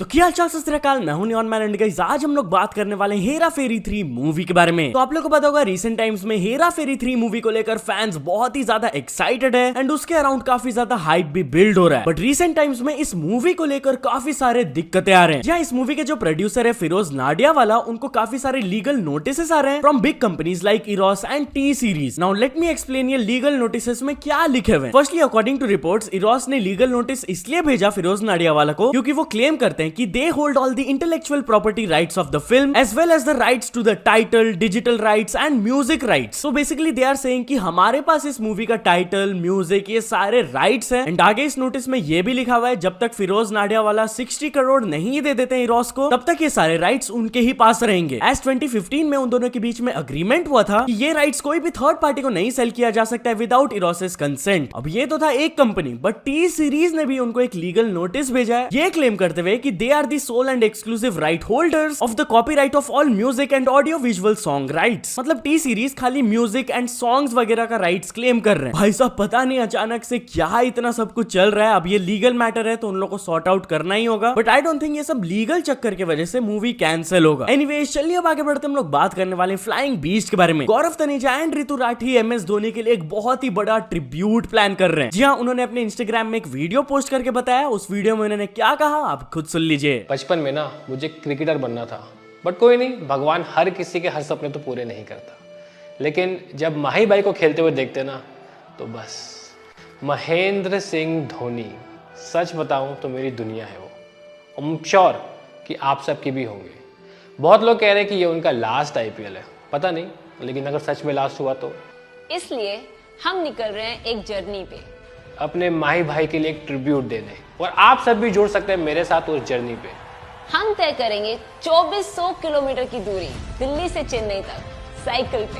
तो क्या हाल चाल सत श्री अकाल, मैं हूं नियॉन मैन एंड गाइस आज हम लोग बात करने वाले हैं हेरा फेरी 3 मूवी के बारे में। तो आप लोगों को पता होगा रिसेंट टाइम्स में हेरा फेरी 3 मूवी को लेकर फैंस बहुत ही ज्यादा एक्साइटेड है एंड उसके अराउंड काफी ज्यादा हाइप भी बिल्ड हो रहा है। बट रिसेंट टाइम्स में इस मूवी को लेकर काफी सारे दिक्कतें आ रहे हैं। जहां इस मूवी के जो प्रोड्यूसर है फिरोज नाडियावाला, उनको काफी सारे लीगल नोटिस आ रहे हैं from big companies like Eros and T Series. Now let me explain ये लीगल नोटिस में क्या लिखे हुए हैं। Firstly according to reports, Eros ने लीगल नोटिस इसलिए भेजा फिरोज नाडियावाला को क्योंकि वो क्लेम करते हैं कि they hold all the intellectual property rights of the film as well as the rights to the title, digital rights and music rights. So basically they are saying कि हमारे पास इस मूवी का टाइटल, म्यूजिक, ये सारे rights हैं। And आगे इस notice में ये भी लिखा हुआ है जब तक फिरोज नाडियावाला 60 करोड़ नहीं दे देते हैं इरोस को, तब तक ये सारे राइट्स उनके ही पास रहेंगे। एज 2015 में उन दोनों के बीच में अग्रीमेंट हुआ था कि ये राइट्स कोई भी थर्ड पार्टी को नहीं सेल किया जा सकता है विदाउट इरोसेस कंसेंट। अब ये तो था एक कंपनी, बट टी सीरीज ने भी उनको एक लीगल नोटिस भेजा है ये क्लेम करते हुए कि they are the sole and exclusive right holders of the copyright of all music and audio visual song rights। मतलब टी सीरीज खाली म्यूजिक एंड सॉन्ग्स वगैरह का राइट्स क्लेम कर रहे हैं। भाई साहब पता नहीं अचानक से क्या इतना सब कुछ चल रहा है। अब ये लीगल मैटर है तो उन लोगों को सॉर्ट आउट करना ही होगा, बट आई डोंट थिंक ये सब लीगल चक्कर की वजह से मूवी कैंसिल होगा। एनीवेज चलिए अब आगे बढ़ते हम लोग बात करने वाले फ्लाइंग बीस्ट के बारे में। गौरव तनेजा एंड ऋतु राठी MS धोनी के लिए एक बहुत ही बड़ा ट्रिब्यूट प्लान कर रहे हैं। जी हाँ, उन्होंने अपने इंस्टाग्राम में एक वीडियो पोस्ट करके बताया। उस वीडियो में उन्होंने क्या कहा आप खुद सुन लीजिए। बचपन में ना मुझे क्रिकेटर बनना था, बट कोई नहीं, भगवान हर किसी के हर सपने तो पूरे नहीं करता। लेकिन जब माही भाई को खेलते हुए देखते ना तो बस महेंद्र सिंह धोनी, सच बताऊं तो मेरी दुनिया है वो। आई एम श्योर कि आप सबकी भी होंगे। बहुत लोग कह रहे हैं कि ये उनका लास्ट IPL है, पता नहीं, लेकिन अगर सच में लास्ट हुआ तो इसलिए हम निकल रहे हैं एक जर्नी पे, अपने माही भाई के लिए एक ट्रिब्यूट देने। और आप सब भी जुड़ सकते हैं मेरे साथ उस जर्नी पे। हम तय करेंगे 2400 किलोमीटर की दूरी दिल्ली से चेन्नई तक साइकिल पे,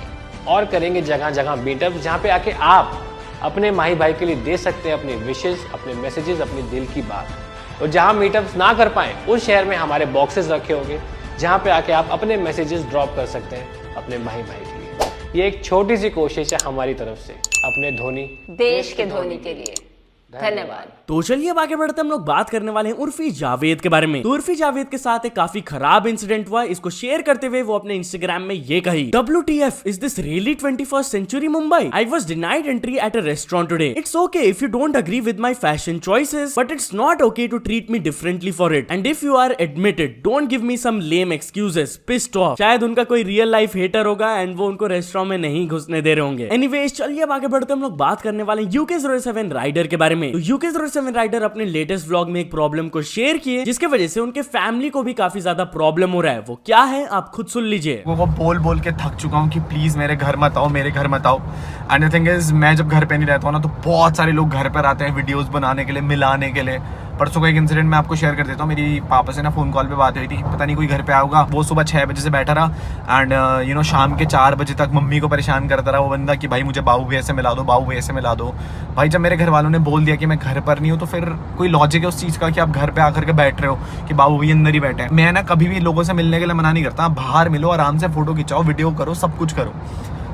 और करेंगे जगह जगह मीटअप जहाँ पे आके आप अपने माही भाई के लिए दे सकते हैं अपने विशेष, अपने मैसेजेस, अपने दिल की बात। और जहाँ मीटअप्स ना कर पाए उस शहर में हमारे बॉक्सेस रखे होंगे जहाँ पे आके आप अपने मैसेजेस ड्रॉप कर सकते हैं अपने माही भाई के लिए। ये एक छोटी सी कोशिश है हमारी तरफ से अपने धोनी, देश के धोनी के लिए। धन्यवाद। तो चलिए अब आगे बढ़ते हम लोग बात करने वाले हैं उर्फी जावेद के बारे में। तो उर्फी जावेद के साथ एक काफी खराब इंसिडेंट हुआ। इसको शेयर करते हुए वो अपने इंस्टाग्राम में ये कही, WTF, is this really 21st century Mumbai? I was denied entry at a restaurant today. It's okay if you don't agree with my fashion choices, but it's not okay to treat me differently for it. And if you are admitted, don't give me some lame excuses. Pissed off। शायद उनका कोई real life hater होगा and वो उनको restaurant में नहीं घुसने दे रहे होंगे। एनीवेज चलिए अब आगे बढ़ते हम लोग बात करने वाले UK07 राइडर के बारे में। तो UK07 राइडर अपने लेटेस्ट व्लॉग में एक प्रॉब्लम को शेयर किए जिसके वजह से उनके फैमिली को भी काफी ज्यादा प्रॉब्लम हो रहा है। वो क्या है आप खुद सुन लीजिए। वो बोल बोल के थक चुका हूँ कि प्लीज मेरे घर मत आओ, मेरे घर मत आओ। एंड द थिंग इज, मैं जब घर पे नहीं रहता हूँ ना तो बहुत सारे लोग घर पर आते हैं वीडियोस बनाने के लिए, मिलाने के लिए। परसों का एक इंसिडेंट मैं आपको शेयर कर देता हूँ। मेरी पापा से ना फोन कॉल पे बात हुई थी, पता नहीं कोई घर पे आऊगा। वो सुबह 6 बजे से बैठा रहा एंड यू नो शाम के 4 बजे तक मम्मी को परेशान करता रहा वो बंदा कि भाई मुझे बाबू भैया से मिला दो, बाबू भैया से मिला दो। भाई जब मेरे घर वालों ने बोल दिया कि मैं घर पर नहीं हूँ तो फिर कोई लॉजिक है उस चीज़ का कि आप घर पे आकर के बैठ रहे हो कि बाबू भैया अंदर ही बैठे हैं। मैं ना कभी भी लोगों से मिलने के लिए मना नहीं करता, बाहर मिलो, आराम से फोटो खिंचाओ, वीडियो करो, सब कुछ करो।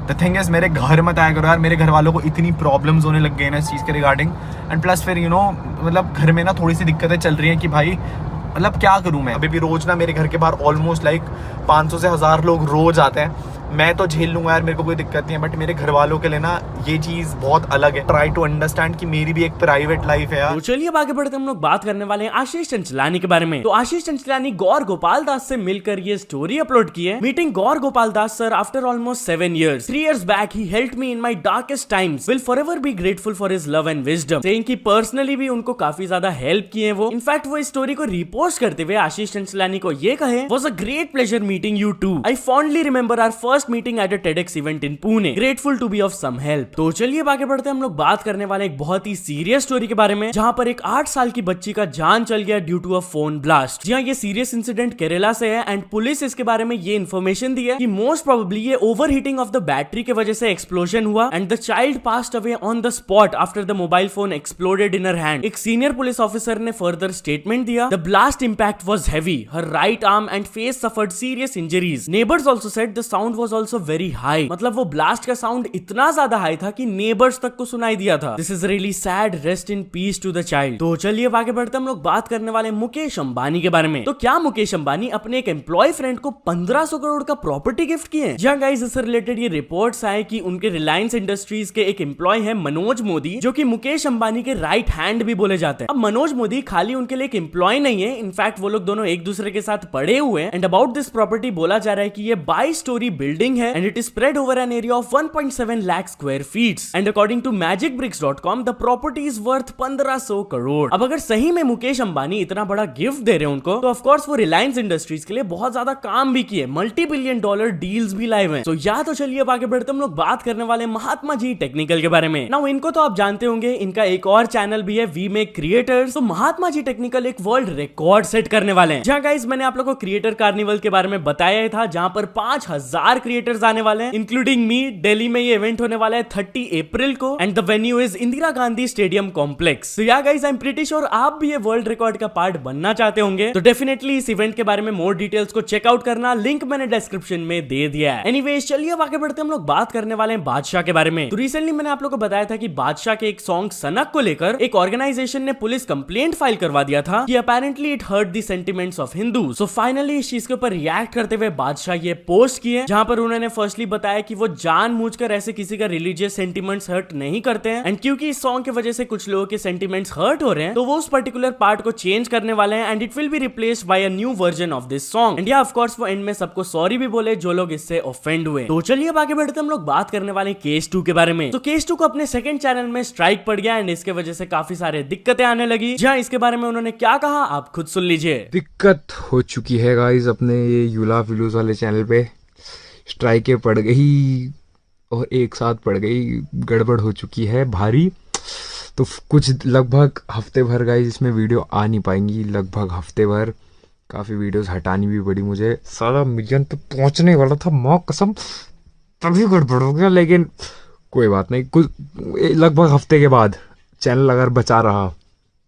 द थिंग इज मेरे घर मत आया करो यार। मेरे घर वालों को इतनी प्रॉब्लम्स होने लग गए ना इस चीज़ के रिगार्डिंग। एंड प्लस फिर यू नो मतलब घर में ना थोड़ी सी दिक्कतें चल रही हैं कि भाई मतलब क्या करूं मैं। अभी भी रोज ना मेरे घर के बाहर ऑलमोस्ट लाइक 500 से 1000 लोग रोज आते हैं। मैं तो झेल लूंगा यार, मेरे को कोई दिक्कत नहीं है, बट मेरे घर वालों के लिए ना ये चीज बहुत अलग है। ट्राई टू अंडरस्टैंड कि मेरी भी एक प्राइवेट लाइफ है यार। तो चलिए अब आगे बढ़ते हम लोग बात करने वाले हैं आशीष चंचलानी के बारे में। तो आशीष चंचलानी गौर गोपाल दास से मिलकर ये स्टोरी अपलोड की है। Meeting Gaur Gopal Das sir after almost 7 years। 3 years back he helped me in my darkest times, will forever be grateful for his love and wisdom। saying कि पर्सनली भी उनको काफी ज्यादा हेल्प किए वो। इनफैक्ट वो इस स्टोरी को रिपोस्ट करते हुए आशीष चंचलानी को ये कहे, was a great pleasure meeting you too। I fondly remember our first meeting at a TEDx event in Pune। Grateful to be of some help। तो चलिए आगे बढ़ते हैं हम लोग बात करने वाले एक बहुत ही सीरियस स्टोरी के बारे में जहां पर एक 8 साल की बच्ची का जान चल गया due to a phone blast. जी हाँ, ये सीरियस इंसिडेंट केरला से है एंड पुलिस इसके बारे में ये इन्फॉर्मेशन दी है कि मोस्ट प्रोबेबली ये ओवरहीटिंग ऑफ द बैटरी के वजह से एक्सप्लोजन हुआ and the child passed away on the spot after the mobile phone exploded in her hand. एक सीनियर पुलिस ऑफिसर ने फर्दर स्टेटमेंट दिया, the blast impact was heavy, her right arm and face suffered serious injuries. Neighbours also said the sound was also very high, मतलब वो blast का sound इतना ज्यादा high था कि नेबर्स तक को सुनाई दिया था। This is really sad, rest in peace to the child. तो चलिए आगे बढ़ते हम लोग बात करने वाले मुकेश अंबानी के बारे में। तो क्या मुकेश अंबानी अपने एक एम्प्लॉय फ्रेंड को 1500 करोड़ का प्रॉपर्टी गिफ्ट किए? जी हां गाइस, इससे रिलेटेड ये रिपोर्ट्स आए कि उनके रिलायंस इंडस्ट्रीज के एक एम्प्लॉय है मनोज मोदी, जो कि मुकेश अंबानी के राइट हैंड भी बोले जाते हैं। अब मनोज मोदी खाली उनके लिए एक एम्प्लॉय नहीं है, इनफैक्ट वो लोग दोनों एक दूसरे के साथ पड़े हुए हैं। एंड अबाउट दिस प्रॉपर्टी बोला जा रहा है कि ये 22 स्टोरी बिल्डिंग है and it is spread over an area of 1.7 lakh square feet. And according to magicbricks.com the property is worth 1500 crore. अब अगर सही में मुकेश अंबानी इतना बड़ा गिफ्ट दे रहे हैं उनको, तो ऑफ कोर्स वो रिलायंस इंडस्ट्रीज के लिए बहुत ज्यादा काम भी किए, $multi-billion डील्स भी लाए हुए हैं। तो या तो चलिए अब आगे बढ़ते हम लोग बात करने वाले महात्मा जी टेक्निकल के बारे में। नाउ इनको तो आप जानते होंगे, इनका एक और चैनल भी है वी मेक क्रिएटर्स। तो महात्मा जी टेक्निकल एक वर्ल्ड रिकॉर्ड सेट करने वाले हैं। जहां गाइस मैंने आप लोगों को क्रिएटर कार्निवल के बारे में बताया था, जहां पर 5000 क्रिएटर्स आने वाले हैं इंक्लूडिंग मी। दिल्ली में ये इवेंट होने वाला है 30 अप्रैल को and the venue is Indira Gandhi stadium complex. तो या guys I am pretty sure आप भी ये वर्ल्ड रिकॉर्ड का पार्ट बनना चाहते होंगे, तो डेफिनेटली इस इवेंट के बारे में मोर डिटेल्स को चेकआउट करना, लिंक मैंने डिस्क्रिप्शन में दे दिया है। एनीवेज चलिए अब आगे बढ़ते हम लोग बात करने वाले हैं बादशाह के बारे में। तो रिसेंटली मैंने आप लोगों को बताया था कि बादशाह के एक सॉन्ग सनक को लेकर एक ऑर्गेनाइजेशन ने पुलिस कंप्लेंट फाइल करवा दिया था कि apparently it hurt the sentiments of Hindu. So finally इस चीज के ऊपर रिएक्ट करते हुए बादशाह ये पोस्ट किए, जहां पर उन्होंने फर्स्टली बताया कि वो जानबूझकर ऐसे किसी का रिलीजियस सेंटिमेंट्स हर्ट नहीं करते हैं, एंड क्योंकि इस सॉन्ग की वजह से कुछ लोगों के सेंटिमेंट्स हर्ट हो रहे हैं, तो वो उस पर्टिकुलर पार्ट को चेंज करने वाले हैं and it will be replaced by a new version of this song. And या ऑफ कोर्स वो एंड में सबको सॉरी भी बोले जो लोग इससे ऑफेंड हुए। तो चलिए अब आगे बढ़ते हम लोग बात करने वाले केस 2 के बारे में। तो केस 2 को अपने सेकंड चैनल में स्ट्राइक पड़ गया एंड इसके वजह से काफी सारे दिक्कतें आने लगी। जहां इसके बारे में उन्होंने क्या कहा आप खुद सुन लीजिए। दिक्कत हो चुकी है गाइस, अपने ये यूला फिलूस वाले चैनल पे स्ट्राइकें पड़ गई और एक साथ पड़ गई, गड़बड़ हो चुकी है भारी। तो कुछ लगभग हफ्ते भर गाइस इसमें वीडियो आ नहीं पाएंगी, लगभग हफ्ते भर। काफ़ी वीडियोस हटानी भी पड़ी मुझे, सारा मिलियन पे पहुंचने वाला था माँ कसम, तभी गड़बड़ हो गया। लेकिन कोई बात नहीं, कुछ लगभग हफ्ते के बाद चैनल अगर बचा रहा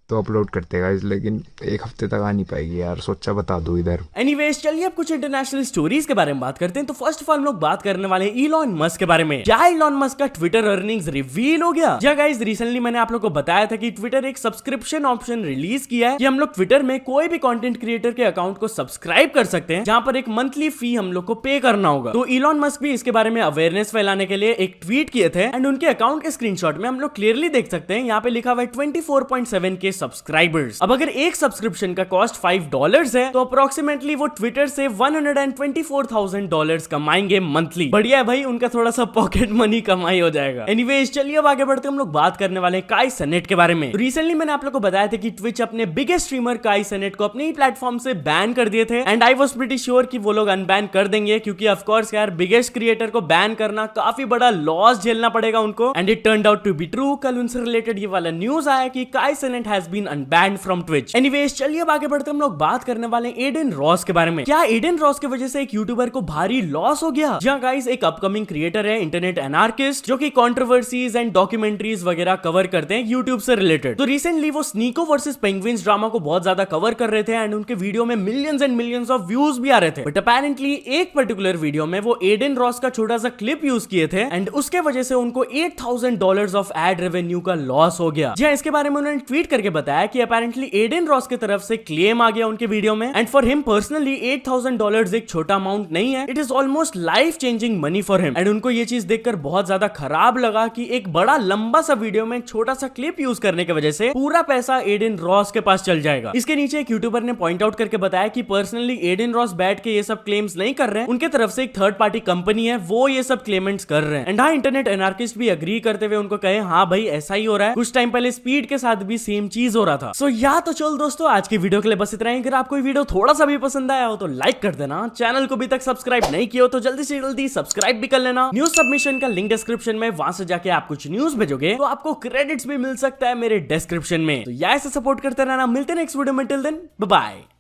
तो अपलोड करते गाइस, लेकिन एक हफ्ते तक आ नहीं पाएगी यार, सोचा बता दो इधर। एनीवेज चलिए अब कुछ इंटरनेशनल स्टोरीज के बारे में बात करते हैं। तो फर्स्ट ऑफ ऑल हम लोग बात करने वाले हैं इलॉन मस्क के बारे में। क्या इलॉन मस्क का ट्विटर अर्निंग्स रिवील हो गया? जी गाइस, रिसेंटली मैंने आप लोग को बताया था कि ट्विटर एक सब्सक्रिप्शन ऑप्शन रिलीज किया है कि हम लोग ट्विटर में कोई भी कंटेंट क्रिएटर के अकाउंट को सब्सक्राइब कर सकते हैं, जहां पर एक मंथली फी हम लोग को पे करना होगा। तो इलॉन मस्क भी इसके बारे में अवेयरनेस फैलाने के लिए एक ट्वीट किए थे एंड उनके अकाउंट के स्क्रीनशॉट में हम लोग क्लियरली देख सकते हैं, यहाँ पे लिखा हुआ है 24.7 के सब्सक्राइबर्स। अब अगर एक सब्सक्रिप्शन का कॉस्ट $5 है, तो अप्रोक्सीमेटली वो ट्विटर से $124,000 कमाएंगे मंथली। बढ़िया है भाई, उनका थोड़ा सा पॉकेट मनी कमाई हो जाएगा। एनीवेज चलिए अब आगे बढ़ते हम लोग बात करने वाले हैं काई सेनेट के बारे में। रिसेंटली मैंने आप लोग को बताया था कि ट्विच अपने बिगेस्ट स्ट्रीमर काई सेनेट को अपने ही प्लेटफॉर्म से बैन कर दिए थे and I was pretty sure कि वो लोग अनबैन कर देंगे, क्योंकि ऑफ कोर्स यार बिगेस्ट क्रिएटर को बैन करना काफी बड़ा लॉस झेलना पड़ेगा उनको। And it turned out to be true. कल उनसे रिलेटेड ये वाला न्यूज आया कि Kai Cenat has been unbanned from Twitch. Anyways चलिए अब आगे बढ़ते हम लोग बात करने वाले एडन रॉस के बारे में। क्या एडन रॉस की वजह से एक यूट्यूबर को भारी लॉस हो गया? जहां गाइस एक अपकमिंग क्रिएटर है इंटरनेट एनार्किस्ट, जो कि कंट्रोवर्सीज एंड डॉक्यूमेंट्रीज वगैरह कवर करते हैं यूट्यूब से रिलेटेड। तो रिसेंटली वो स्नीको वर्सेस पेंगुइन्स ड्रामा को बहुत ज्यादा कवर कर रहे थे एंड उनके वीडियो में millions and millions of views भी आ रहे थे। बट अपेरेंटली एक पर्टिकुलर वीडियो में वो एडन रॉस का छोटा सा क्लिप यूज किए थे एंड उसके वजह से उनको $8,000 ऑफ एड रेवेन्यू का लॉस हो गया। जी इसके बारे में उन्होंने ट्वीट करके बताया कि अपेरेंटली एडन रॉस की तरफ से क्लेम आ गया उनके वीडियो में एंड फॉर हिम पर्सनली $8,000 एक छोटा अमाउंट नहीं है, it is almost life changing money for him. And उनको ये चीज देखकर बहुत ज्यादा खराब लगा कि एक बड़ा लंबा सा वीडियो में छोटा सा क्लिप यूज करने की वजह से पूरा पैसा एडन रॉस के पास चल जाएगा। इसके नीचे एक यूट्यूबर ने पॉइंट आउट करके बताया कि पर्सनली एडन रॉस बैठ के ये सब क्लेम्स नहीं कर रहे हैं, उनके तरफ से एक थर्ड पार्टी कंपनी है वो ये सब क्लेमेंट्स कर रहे हैं। एंड हाँ, इंटरनेट एनार्किस्ट भी अग्री करते हुए उनको कहे हाँ भाई ऐसा ही हो रहा है, कुछ टाइम पहले स्पीड के साथ भी सेम चीज हो रहा था। सो या तो चल दोस्तों आज की वीडियो के लिए बस इतना ही। अगर आपको वीडियो थोड़ा सा भी पसंद आया हो तो लाइक कर देना, चैनल को अभी तक सब्सक्राइब नहीं किया हो तो जल्दी से जल्दी सब्सक्राइब भी कर लेना। न्यूज सबमिशन का लिंक डिस्क्रिप्शन में, वहां से जाके आप कुछ न्यूज भेजोगे तो आपको क्रेडिट्स भी मिल सकता है मेरे डिस्क्रिप्शन में। तो या ऐसे सपोर्ट करते रहना, मिलते हैं नेक्स्ट वीडियो में, टिल देन बाय बाय।